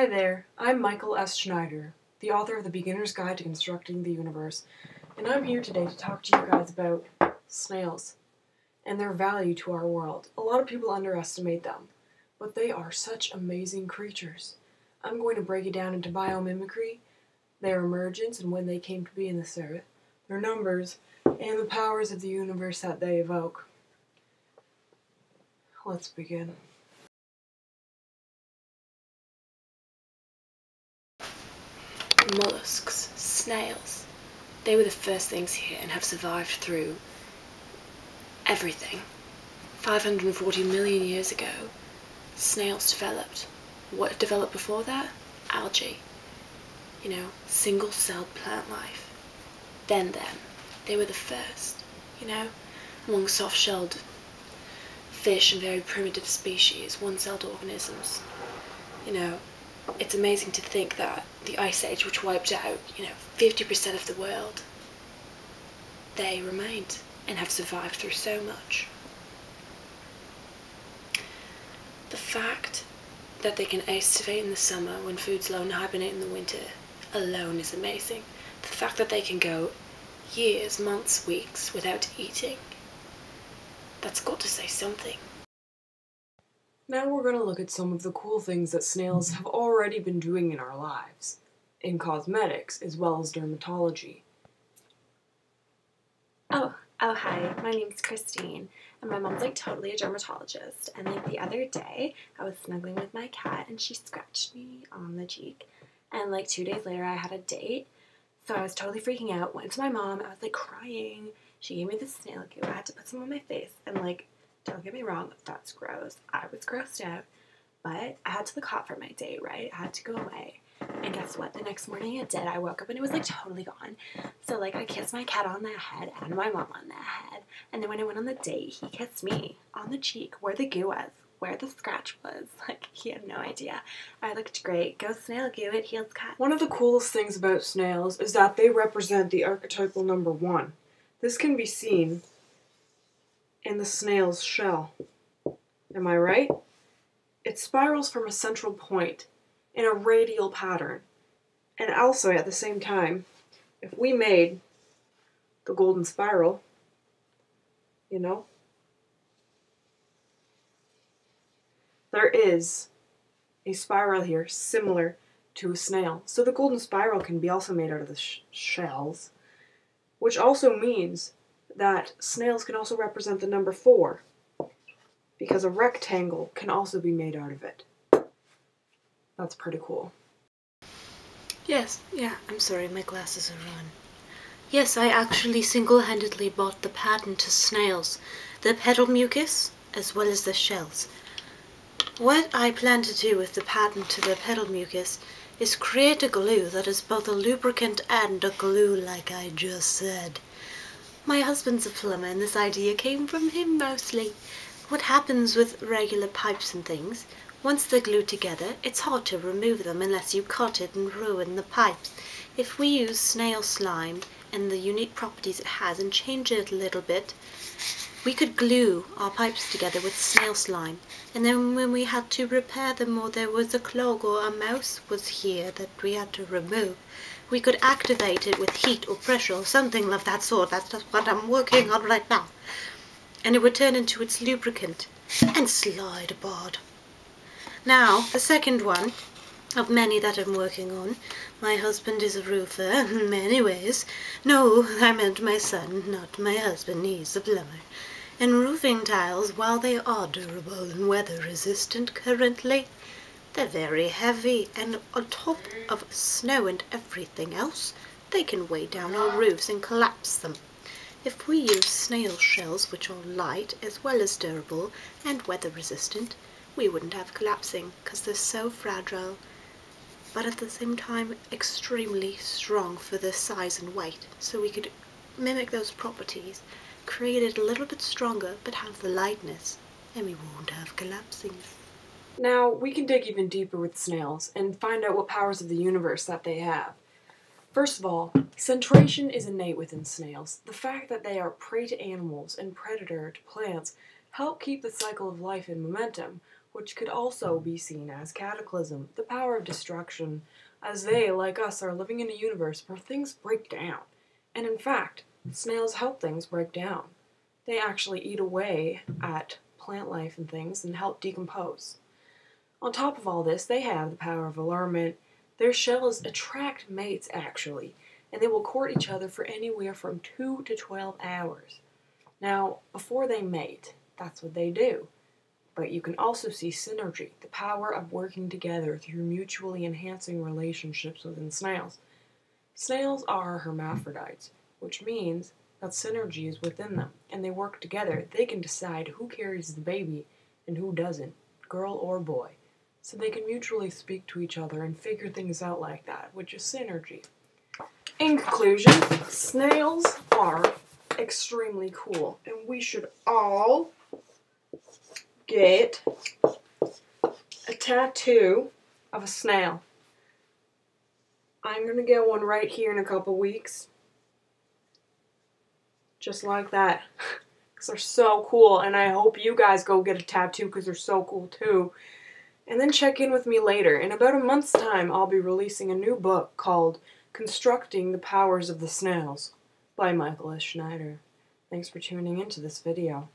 Hi there, I'm Michael S. Schneider, the author of The Beginner's Guide to Constructing the Universe, and I'm here today to talk to you guys about snails and their value to our world. A lot of people underestimate them, but they are such amazing creatures. I'm going to break it down into biomimicry, their emergence and when they came to be in this earth, their numbers, and the powers of the universe that they evoke. Let's begin. Mollusks, snails, they were the first things here and have survived through everything. 540 million years ago, snails developed. What developed before that? Algae. Single-celled plant life. Then they were the first, among soft-shelled fish and very primitive species, one-celled organisms. It's amazing to think that the Ice Age, which wiped out, 50% of the world, they remained and have survived through so much. The fact that they can aestivate in the summer when food's low and hibernate in the winter alone is amazing. The fact that they can go years, months, weeks without eating, that's got to say something. Now we're going to look at some of the cool things that snails have already been doing in our lives, in cosmetics as well as dermatology. Oh, hi, my name's Christine, and my mom's totally a dermatologist, and the other day, I was snuggling with my cat, and she scratched me on the cheek, and 2 days later, I had a date, so I was totally freaking out, went to my mom, I was crying, she gave me the snail goo, I had to put some on my face, and don't get me wrong, that's gross. I was grossed out, but I had to look hot for my date, right? I had to go away. And guess what? The next morning it did. I woke up and it was totally gone. So I kissed my cat on the head and my mom on the head. And then when I went on the date, he kissed me on the cheek where the goo was, where the scratch was. He had no idea. I looked great. Go snail goo, it heals cat. One of the coolest things about snails is that they represent the archetypal number 1. This can be seen in the snail's shell. Am I right? It spirals from a central point in a radial pattern. And also, at the same time, if we made the golden spiral, there is a spiral here similar to a snail. So the golden spiral can be also made out of the shells, which also means that snails can also represent the number 4, because a rectangle can also be made out of it. That's pretty cool. I'm sorry, my glasses are on. Yes, I actually single-handedly bought the patent to snails, the petal mucus, as well as the shells. What I plan to do with the patent to the petal mucus is create a glue that is both a lubricant and a glue, like I just said. My husband's a plumber, and this idea came from him mostly. What happens with regular pipes and things, once they're glued together, it's hard to remove them unless you cut it and ruin the pipes. If we use snail slime and the unique properties it has and change it a little bit, we could glue our pipes together with snail slime, and then when we had to repair them or there was a clog or a mouse was here that we had to remove, we could activate it with heat or pressure or something of that sort. That's just what I'm working on right now. And it would turn into its lubricant and slide apart. Now, the second one of many that I'm working on. My husband is a roofer in many ways. No, I meant my son, not my husband. He's a plumber. And roofing tiles, while they are durable and weather-resistant currently, they're very heavy, and on top of snow and everything else, they can weigh down our roofs and collapse them. If we use snail shells, which are light as well as durable and weather-resistant, we wouldn't have collapsing, because they're so fragile, but at the same time extremely strong for their size and weight. So we could mimic those properties, create it a little bit stronger, but have the lightness, and we won't have collapsing. Now, we can dig even deeper with snails and find out what powers of the universe that they have. First of all, centration is innate within snails. The fact that they are prey to animals and predator to plants help keep the cycle of life in momentum, which could also be seen as cataclysm, the power of destruction, as they, like us, are living in a universe where things break down. And in fact, snails help things break down. They actually eat away at plant life and things and help decompose. On top of all this, they have the power of allurement. Their shells attract mates, actually, and they will court each other for anywhere from 2 to 12 hours. Now, before they mate, that's what they do. But you can also see synergy, the power of working together through mutually enhancing relationships within snails. Snails are hermaphrodites, which means that synergy is within them, and they work together. They can decide who carries the baby and who doesn't, girl or boy. So they can mutually speak to each other and figure things out like that, which is synergy. In conclusion, snails are extremely cool, and we should all get a tattoo of a snail. I'm going to get one right here in a couple weeks. Just like that. Because they're so cool, and I hope you guys go get a tattoo because they're so cool too. And then check in with me later. In about a month's time, I'll be releasing a new book called Constructing the Powers of the Snails by Michael S. Schneider. Thanks for tuning into this video.